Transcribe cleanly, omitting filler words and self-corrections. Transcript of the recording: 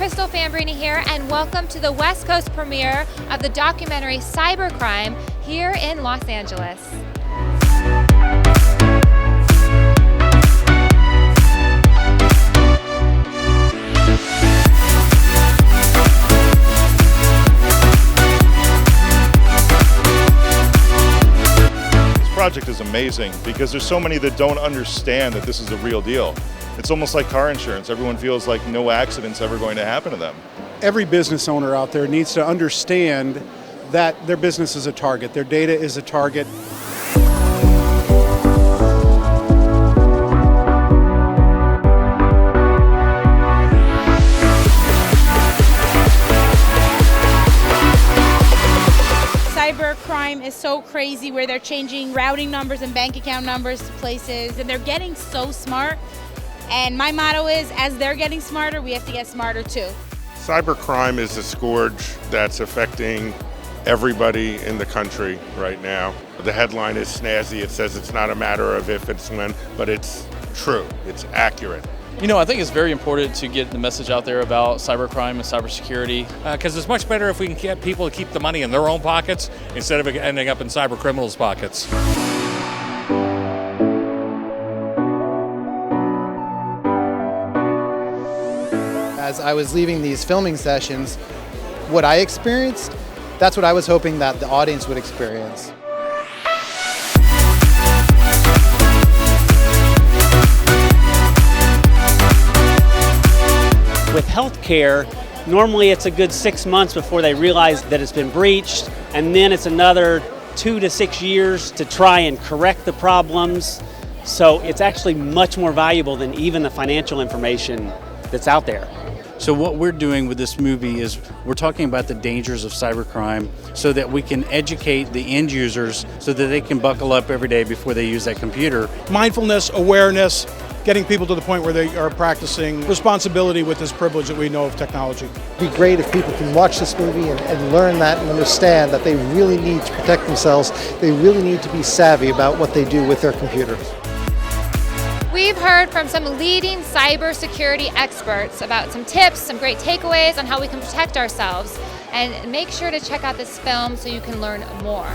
Crystal Fambrini here, and welcome to the West Coast premiere of the documentary Cybercrime here in Los Angeles. This project is amazing because there's so many that don't understand that this is a real deal. It's almost like car insurance. Everyone feels like no accident's ever going to happen to them. Every business owner out there needs to understand that their business is a target, their data is a target. Cybercrime is so crazy where they're changing routing numbers and bank account numbers to places, and they're getting so smart. And my motto is, as they're getting smarter, we have to get smarter too. Cybercrime is a scourge that's affecting everybody in the country right now. The headline is snazzy. It says it's not a matter of if, it's when, but it's true. It's accurate. You know, I think it's very important to get the message out there about cybercrime and cybersecurity. Because it's much better if we can get people to keep the money in their own pockets instead of it ending up in cyber criminals' pockets. As I was leaving these filming sessions, what I experienced, that's what I was hoping that the audience would experience. With healthcare, normally it's a good 6 months before they realize that it's been breached, and then it's another 2 to 6 years to try and correct the problems. So it's actually much more valuable than even the financial information that's out there. So what we're doing with this movie is we're talking about the dangers of cybercrime so that we can educate the end users so that they can buckle up every day before they use that computer. Mindfulness, awareness, getting people to the point where they are practicing responsibility with this privilege that we know of technology. It'd be great if people can watch this movie and learn that and understand that they really need to protect themselves. They really need to be savvy about what they do with their computers. We've heard from some leading cybersecurity experts about some tips, some great takeaways on how we can protect ourselves. And make sure to check out this film so you can learn more.